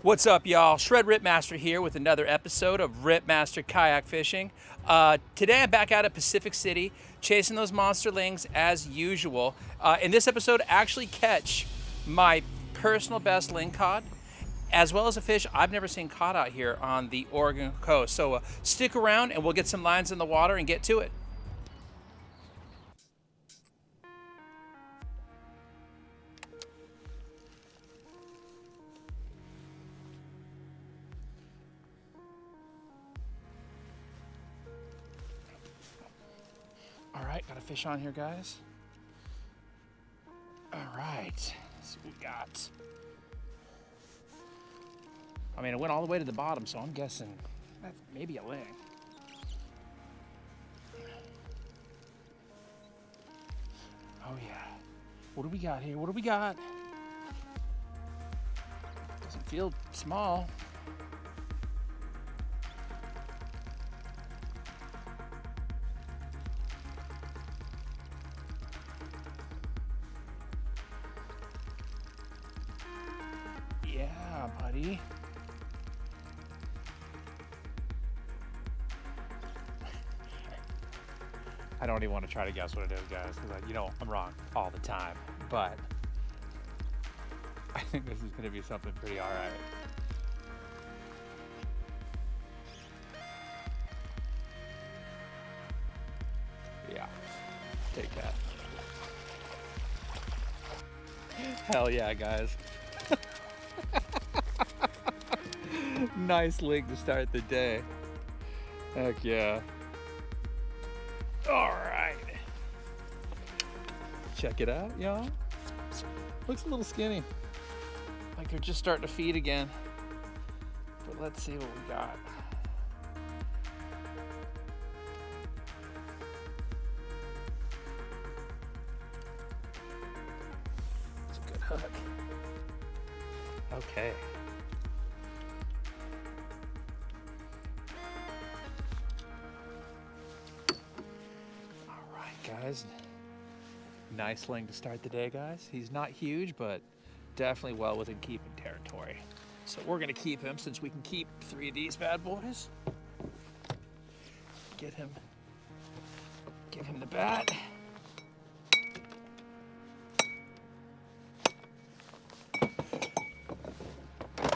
What's up, y'all? Shred Ripmaster here with another episode of Ripmaster Kayak Fishing. Today I'm back out at Pacific City chasing those monster lings as usual. In this episode, actually catch my personal best lingcod, as well as a fish I've never seen caught out here on the Oregon coast. So stick around and we'll get some lines in the water and get to it. All right, got a fish on here, guys. All right, let's see what we got. I mean, it went all the way to the bottom, so I'm guessing that's maybe a ling. Oh yeah. What do we got here? What do we got? Doesn't feel small. Yeah, buddy. I don't even want to try to guess what it is, guys, because you know I'm wrong all the time. But I think this is going to be something pretty all right. Yeah, take that. Hell yeah, guys. Nice ling to start the day. Heck yeah. All right. Check it out, y'all. Looks a little skinny. Like they're just starting to feed again. But let's see what we got. It's a good hook. Okay. Guys, nice ling to start the day, guys. He's not huge, but definitely well within keeping territory. So we're gonna keep him since we can keep 3 of these bad boys. Give him the bat.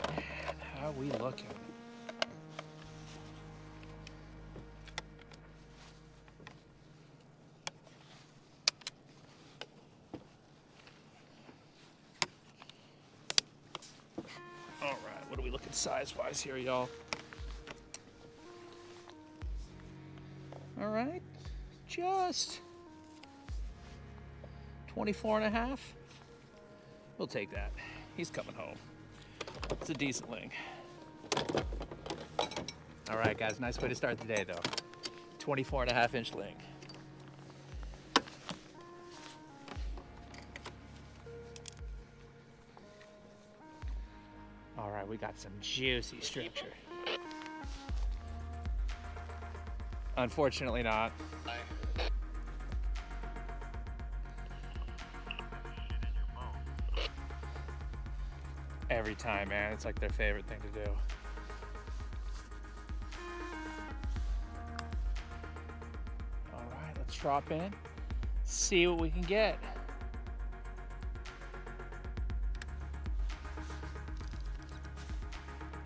And how we looking? What are we looking size-wise here, y'all? All right, just 24 and a half. We'll take that. He's coming home. It's a decent ling. All right, guys, nice way to start the day, though. 24 and a half inch ling. All right, we got some juicy structure. Unfortunately not. Every time, man, it's like their favorite thing to do. All right, let's drop in, see what we can get.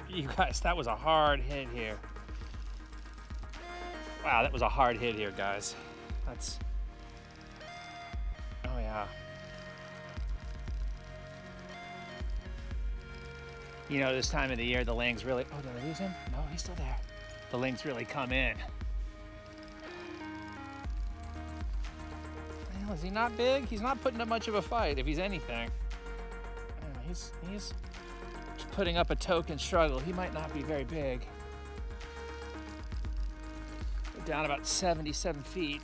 You guys, that was a hard hit here. Wow, that was a hard hit here, guys. That's, oh yeah. You know, this time of the year, the lings really, oh, did I lose him? No, he's still there. The lings really come in. Well, is he not big? He's not putting up much of a fight, if he's anything. He's putting up a token struggle. He might not be very big. We're down about 77 feet.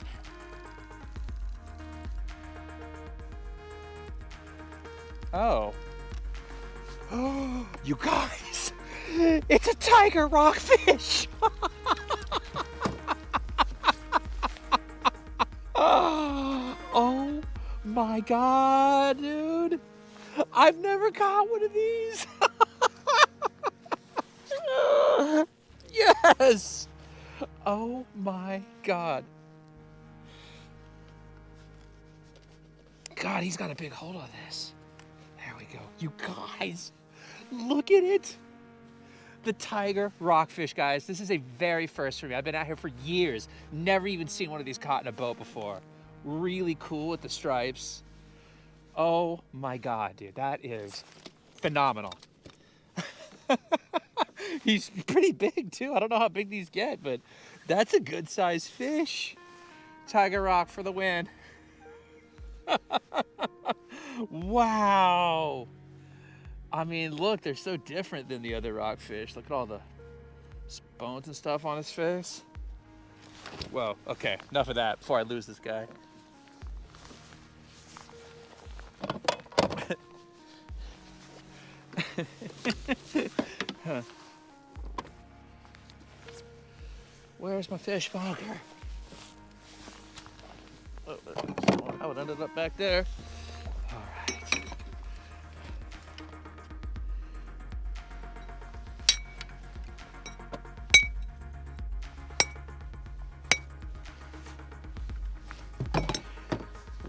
Oh. Oh, you guys, it's a Tiger Rockfish. Oh my God, dude. I've never caught one of these. Yes! Oh my God. God, he's got a big hold on this. There we go. You guys, look at it. The Tiger Rockfish, guys. This is a very first for me. I've been out here for years. Never even seen one of these caught in a boat before. Really cool with the stripes. Oh my God, dude. That is phenomenal. He's pretty big too. I don't know how big these get, but that's a good sized fish. Tiger Rock for the win. Wow. I mean, look, they're so different than the other rockfish. Look at all the bones and stuff on his face. Whoa, okay, enough of that before I lose this guy. Huh. Where's my fish fogger? Oh, how it ended up back there. All right.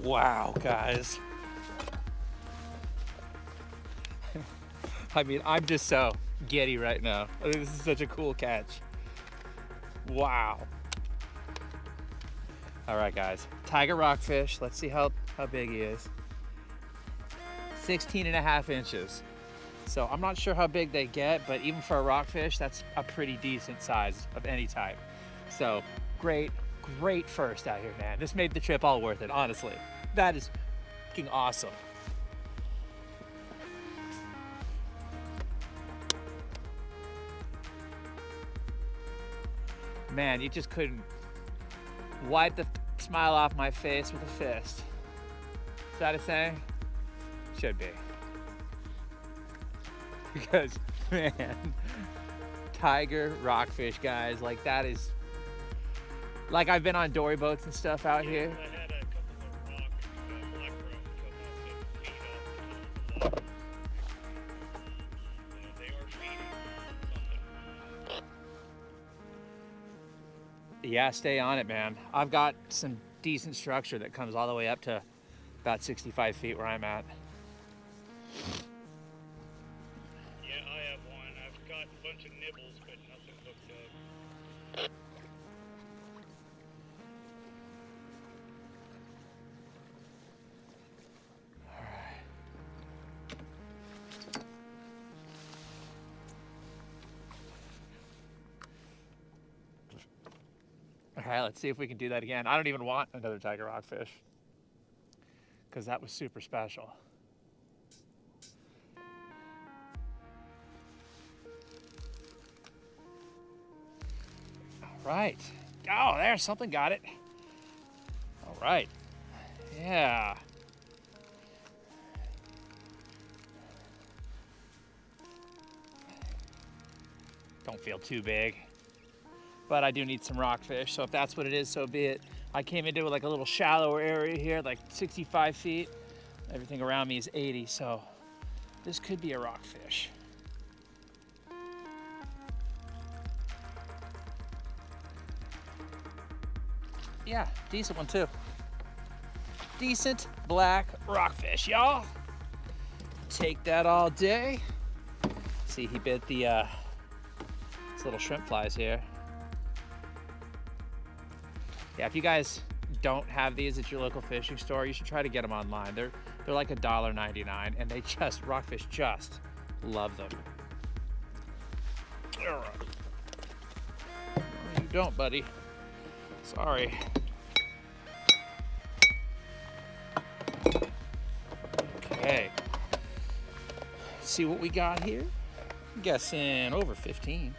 Wow, guys. I mean, I'm just so giddy right now. I think this is such a cool catch. Wow. All right, guys. Tiger Rockfish. Let's see how big he is. 16.5 inches. So I'm not sure how big they get, but even for a rockfish, that's a pretty decent size of any type. So great first out here, man. This made the trip all worth it, honestly. That is fucking awesome. Man, you just couldn't wipe the smile off my face with a fist. Is that a saying? Should be. Because, man, Tiger Rockfish, guys, like that is, like I've been on dory boats and stuff out here. I had a couple of rock black rock come up and feed off the top of the water. They are feeding something. Yeah, stay on it, man. I've got some decent structure that comes all the way up to about 65 feet where I'm at. Yeah, I have one. I've got a bunch of nibbles, but nothing hooked up. All right, let's see if we can do that again. I don't even want another Tiger Rockfish because that was super special. All right. Oh, there, something got it. All right. Yeah. Don't feel too big. But I do need some rockfish, so if that's what it is, so be it. I came into like a little shallower area here, like 65 feet. Everything around me is 80, so this could be a rockfish. Yeah, decent one too. Decent black rockfish, y'all. Take that all day. See, he bit the these little shrimp flies here. Yeah, if you guys don't have these at your local fishing store, you should try to get them online. They're like $1.99, and they just, rockfish just love them. No, you don't, buddy. Sorry. Okay. Let's see what we got here. I'm guessing over 15.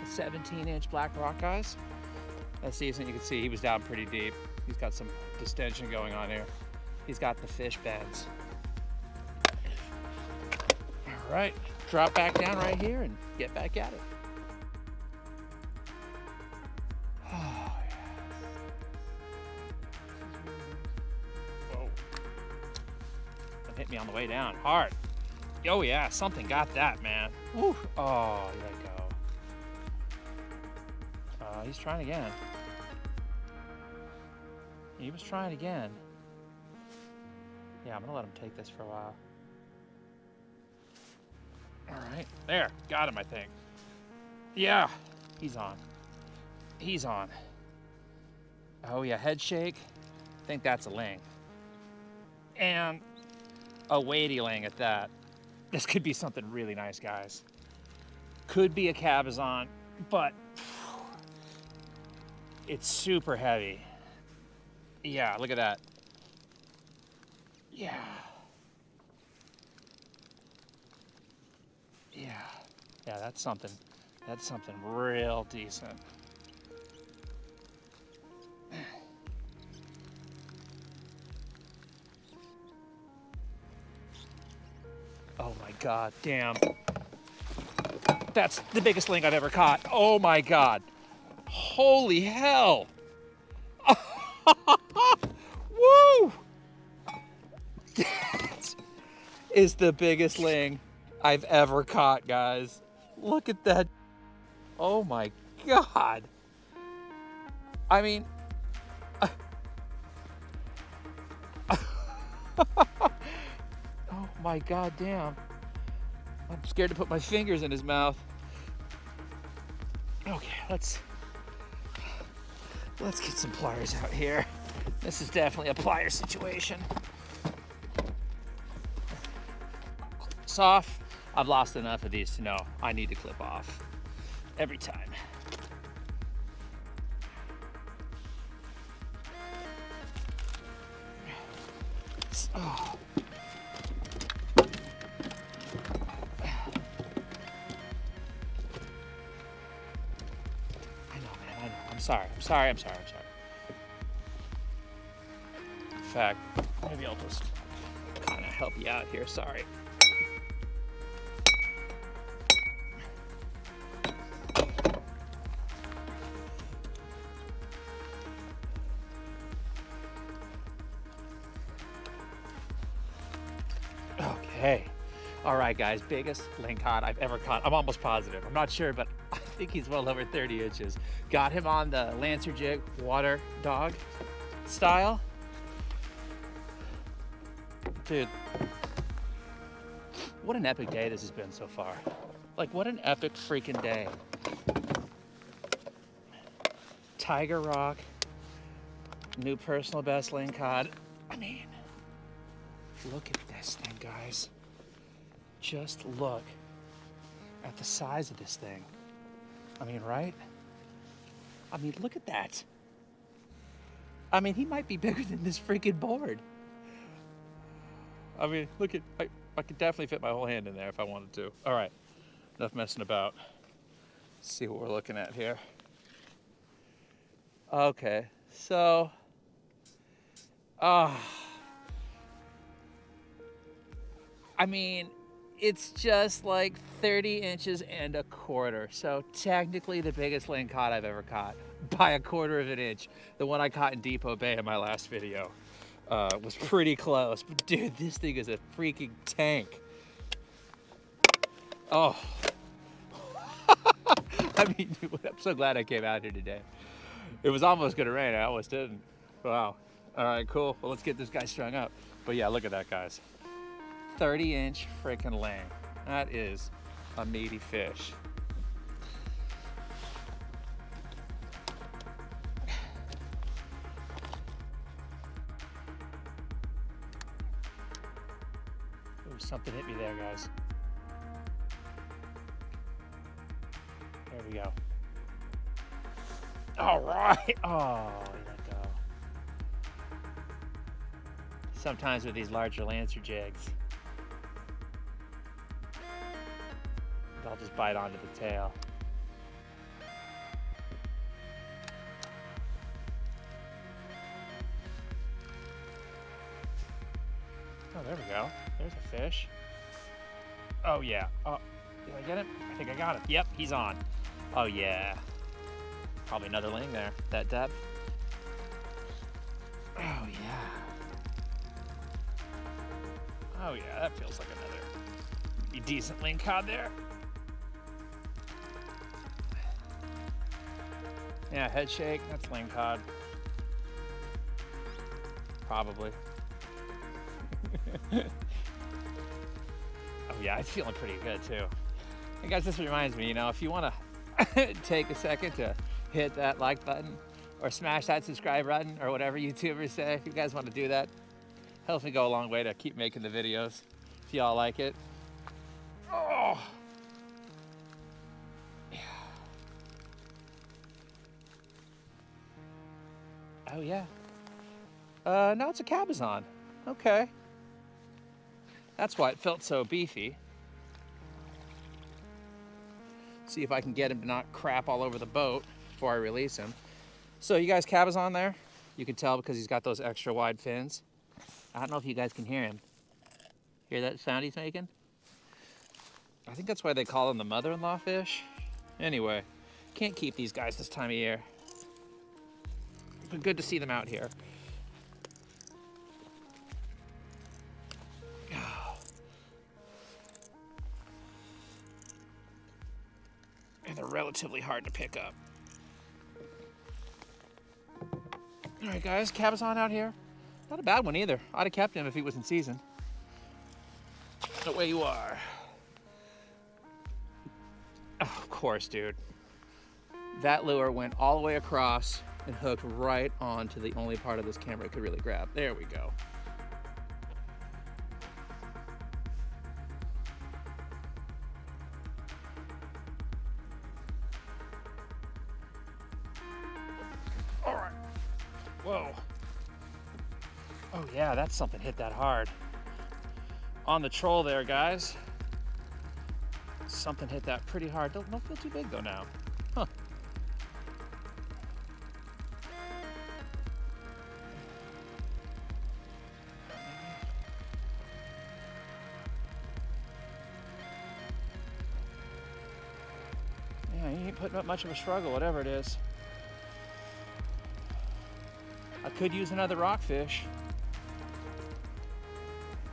17-inch black rock, guys. That's decent. You can see he was down pretty deep. He's got some distension going on here. He's got the fish bends. All right, drop back down right here and get back at it. Oh, yes. Whoa. That hit me on the way down hard. Oh yeah, something got that, man. Woo. Oh, there you go. He's trying again. He was trying again. Yeah, I'm gonna let him take this for a while. All right, there, got him, I think. Yeah, he's on. He's on. Oh yeah, head shake. I think that's a ling. And a weighty ling at that. This could be something really nice, guys. Could be a Cabezon, but it's super heavy. Yeah, look at that. Yeah. Yeah. Yeah, that's something real decent. Oh my God, damn. That's the biggest ling I've ever caught. Oh my God. Holy hell. Woo! That is the biggest ling I've ever caught, guys. Look at that. Oh my God. I mean, oh my God damn. I'm scared to put my fingers in his mouth. Okay, let's get some pliers out here. This is definitely a plier situation. Off. I've lost enough of these to know I need to clip off every time. Oh. I know, man, I know. I'm sorry. In fact, maybe I'll just kind of help you out here. Sorry. Okay. All right, guys, biggest lingcod I've ever caught. I'm almost positive. I'm not sure, but I think he's well over 30 inches. Got him on the Lancer jig, water dog style. Dude, what an epic day this has been so far. Like, what an epic freaking day. Tiger Rock, new personal best lingcod. I mean, look at this thing, guys. Just look at the size of this thing. I mean, right? I mean, look at that. I mean, he might be bigger than this freaking board. I mean, look at, I could definitely fit my whole hand in there if I wanted to. All right, enough messing about. Let's see what we're looking at here. Okay, so, I mean, it's just like 30 inches and a quarter. So technically the biggest lingcod I've ever caught by a quarter of an inch. The one I caught in Depot Bay in my last video was pretty close. But dude, this thing is a freaking tank. Oh. I mean, dude, I'm so glad I came out here today. It was almost gonna rain, I almost didn't. Wow. All right, cool. Well, let's get this guy strung up. But yeah, look at that, guys. 30-inch freaking ling. That is a meaty fish. Ooh, something hit me there, guys. There we go. All right. Oh, let go. Sometimes with these larger Lancer jigs, I'll just bite onto the tail. Oh, there we go. There's a fish. Oh, yeah. Oh, did I get him? I think I got him. Yep, he's on. Oh, yeah. Probably another ling there, that depth. Oh, yeah. Oh, yeah, that feels like decent lingcod there. Yeah, head shake, that's lingcod. Probably. Oh yeah, it's feeling pretty good too. And guys, this reminds me, you know, if you want to take a second to hit that like button or smash that subscribe button or whatever YouTubers say, if you guys want to do that, helps me go a long way to keep making the videos if y'all like it. Oh. Yeah. Oh yeah. No, it's a Cabezon. Okay. That's why it felt so beefy. See if I can get him to not crap all over the boat before I release him. So you guys, Cabezon there? You can tell because he's got those extra wide fins. I don't know if you guys can hear him. Hear that sound he's making? I think that's why they call him the mother-in-law fish. Anyway, can't keep these guys this time of year. But good to see them out here. And they're relatively hard to pick up. All right, guys, Cabezon out here. Not a bad one either. I'd have kept him if he was in season. The way you are. Oh, of course, dude. That lure went all the way across and hooked right onto the only part of this camera it could really grab. There we go. All right. Whoa. Oh yeah, that's something hit that hard. On the troll there, guys. Something hit that pretty hard. Don't feel too big though now. Huh. Yeah, he ain't putting up much of a struggle, whatever it is. I could use another rockfish.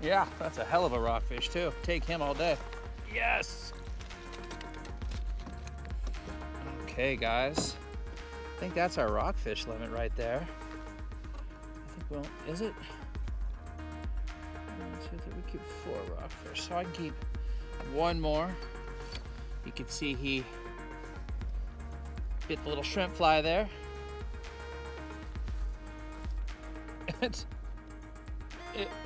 Yeah, that's a hell of a rockfish too. Take him all day. Yes! Okay, guys. I think that's our rockfish limit right there. I think, well, is it? 1, 2, 3, we keep 4 rockfish. So I can keep one more. You can see he bit the little shrimp fly there. It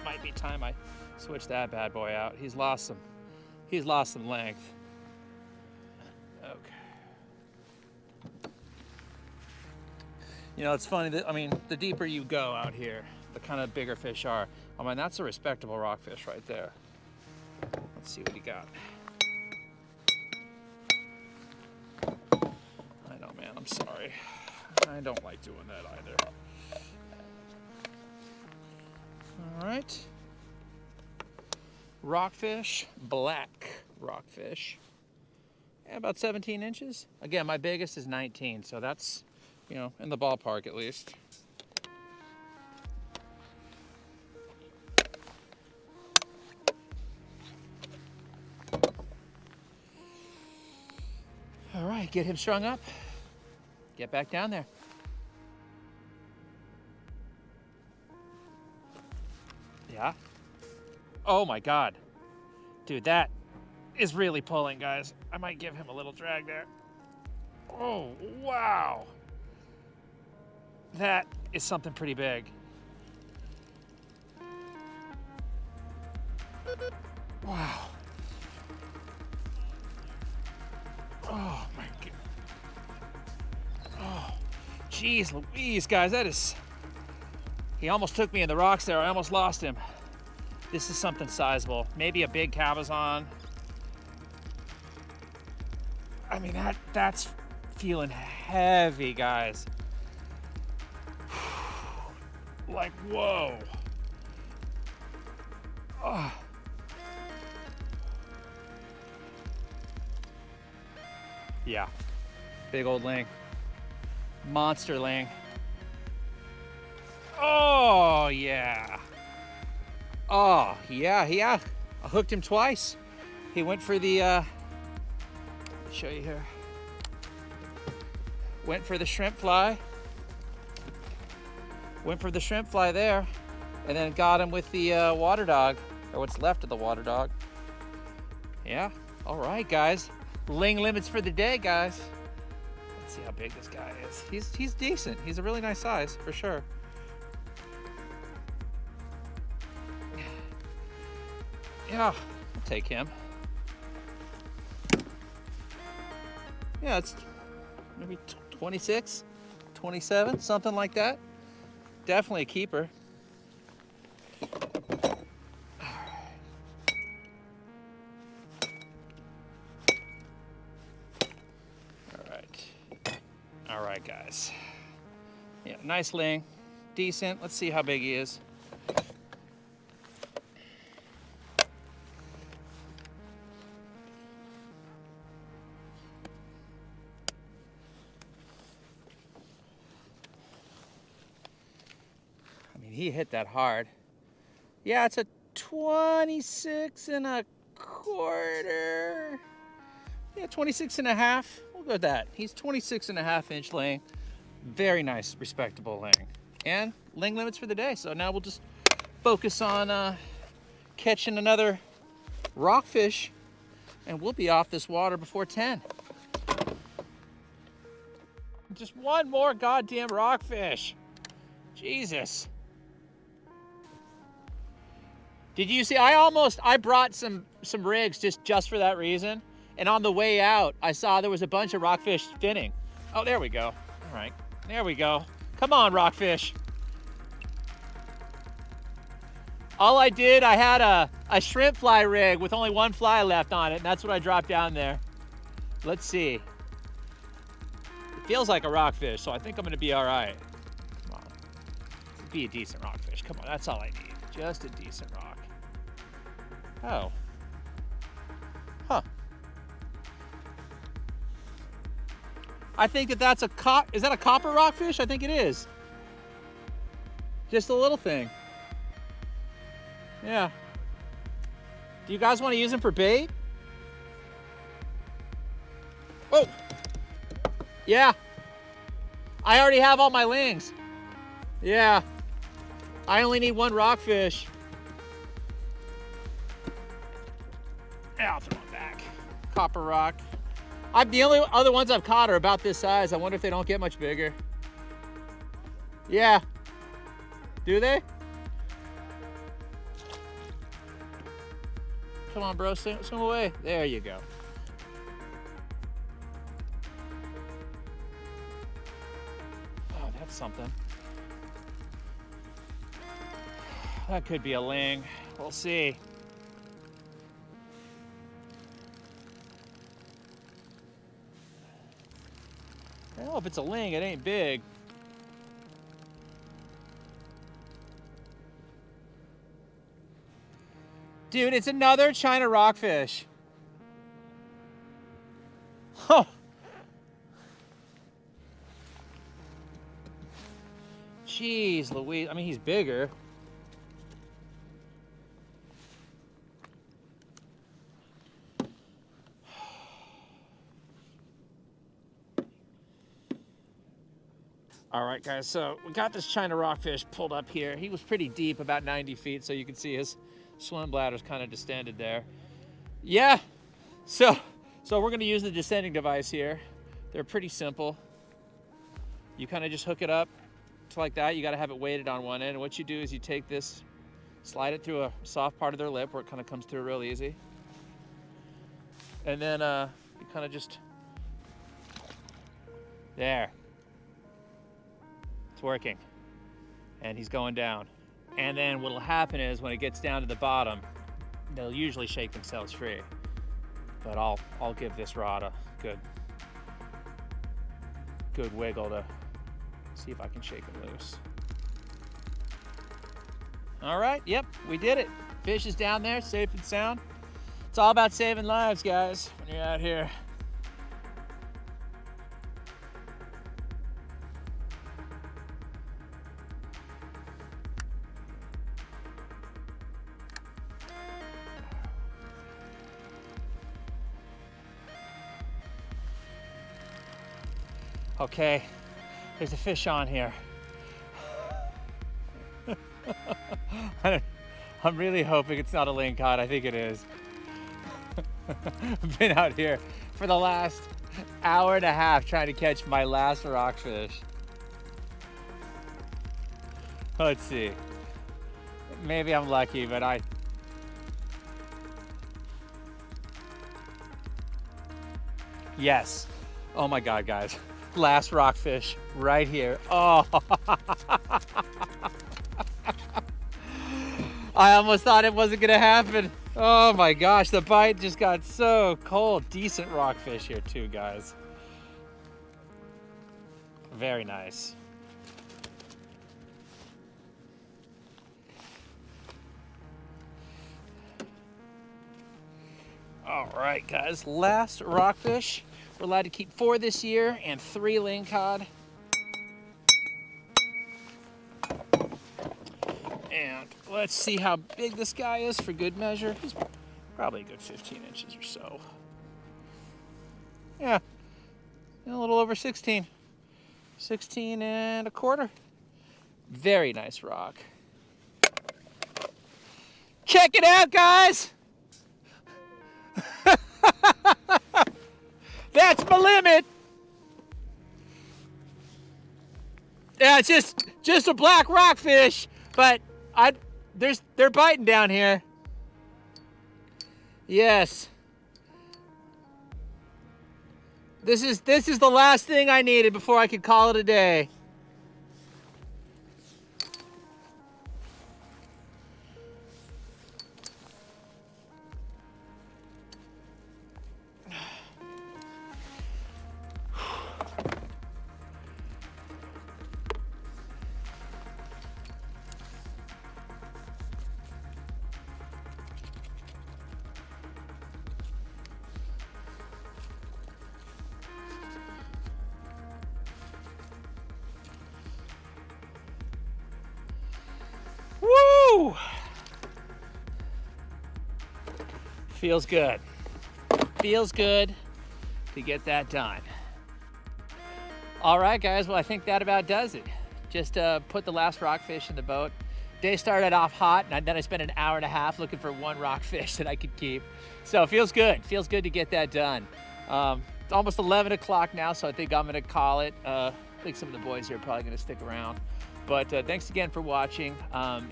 might be time I switch that bad boy out. He's lost some length. Okay. You know, it's funny that, I mean, the deeper you go out here, the kind of bigger fish are. I mean, that's a respectable rockfish right there. Let's see what he got. I know, man, I'm sorry. I don't like doing that either. All right. Rockfish, black rockfish. Yeah, about 17 inches. Again, my biggest is 19, so that's, you know, in the ballpark at least. All right, get him strung up. Get back down there. Yeah. Oh my God. Dude, that is really pulling, guys. I might give him a little drag there. Oh, wow. That is something pretty big. Wow. Oh my God. Oh, geez Louise, guys, that is... He almost took me in the rocks there. I almost lost him. This is something sizable. Maybe a big Cabezon. I mean, that's feeling heavy, guys. Like, whoa. Oh. Yeah, big old ling. Monster ling. Oh, yeah. Oh, yeah, I hooked him twice. He went for the, let me show you here. Went for the shrimp fly. Went for the shrimp fly there, and then got him with the water dog, or what's left of the water dog. Yeah, all right, guys. Ling limits for the day, guys. Let's see how big this guy is. He's decent. He's a really nice size, for sure. Yeah, I'll take him. Yeah, it's maybe 26, 27, something like that. Definitely a keeper. All right, guys. Yeah, nice ling, decent. Let's see how big he is. I mean, he hit that hard. Yeah, it's a 26 and a quarter. Yeah, 26 and a half. We'll go with that. He's 26 and a half inch ling. Very nice, respectable ling. And ling limits for the day. So now we'll just focus on catching another rockfish, and we'll be off this water before 10. Just one more goddamn rockfish. Jesus. Did you see, I brought some rigs just for that reason. And on the way out, I saw there was a bunch of rockfish spinning. Oh, there we go. All right, there we go. Come on, rockfish. All I did, I had a shrimp fly rig with only one fly left on it, and that's what I dropped down there. Let's see. It feels like a rockfish, so I think I'm gonna be all right. Come on, be a decent rockfish. Come on, that's all I need. Just a decent rock. Oh. Huh. I think that's a is that a copper rockfish? I think it is. Just a little thing. Yeah. Do you guys want to use them for bait? Oh. Yeah. I already have all my lings. Yeah. I only need one rockfish. Yeah, I'll throw them back. Copper rock. The only other ones I've caught are about this size. I wonder if they don't get much bigger. Yeah. Do they? Come on, bro, swim away. There you go. Oh, that's something. That could be a ling. We'll see. Well, if it's a ling, it ain't big. Dude, it's another China rockfish. Oh. Jeez Louise, I mean, he's bigger. All right, guys, so we got this China rockfish pulled up here. He was pretty deep, about 90 feet, so you can see his swim bladder's kind of distended there. Yeah, so we're gonna use the descending device here. They're pretty simple. You kind of just hook it up to like that. You gotta have it weighted on one end. And what you do is you take this, slide it through a soft part of their lip where it kind of comes through real easy. And then you kind of just, there. It's working. And he's going down. And then what'll happen is when it gets down to the bottom, they'll usually shake themselves free. But I'll give this rod a good wiggle to see if I can shake him loose. All right, yep, we did it. Fish is down there, safe and sound. It's all about saving lives, guys, when you're out here. Okay, there's a fish on here. I'm really hoping it's not a lingcod. I think it is. I've been out here for the last hour and a half trying to catch my last rockfish. Let's see. Maybe I'm lucky, but yes. Oh my God, guys. Last rockfish right here. Oh. I almost thought it wasn't gonna happen. Oh my gosh, the bite just got so cold. Decent rockfish here too, guys. Very nice. All right, guys, last rockfish. We're allowed to keep 4 this year and 3 lingcod. And let's see how big this guy is for good measure. He's probably a good 15 inches or so. Yeah, a little over 16. 16 and a quarter. Very nice rock. Check it out, guys. That's my limit. Yeah, it's just a black rockfish, but they're biting down here. Yes. This is the last thing I needed before I could call it a day. Woo! Feels good. Feels good to get that done. All right, guys. Well, I think that about does it. Just put the last rockfish in the boat. Day started off hot, and then I spent an hour and a half looking for one rockfish that I could keep. So it feels good. Feels good to get that done. It's almost 11 o'clock now, so I think I'm going to call it. I think some of the boys here are probably going to stick around. But thanks again for watching.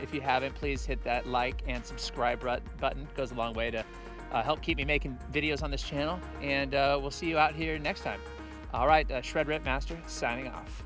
If you haven't, please hit that like and subscribe button. It goes a long way to help keep me making videos on this channel. And we'll see you out here next time. All right, Shred Rip Master signing off.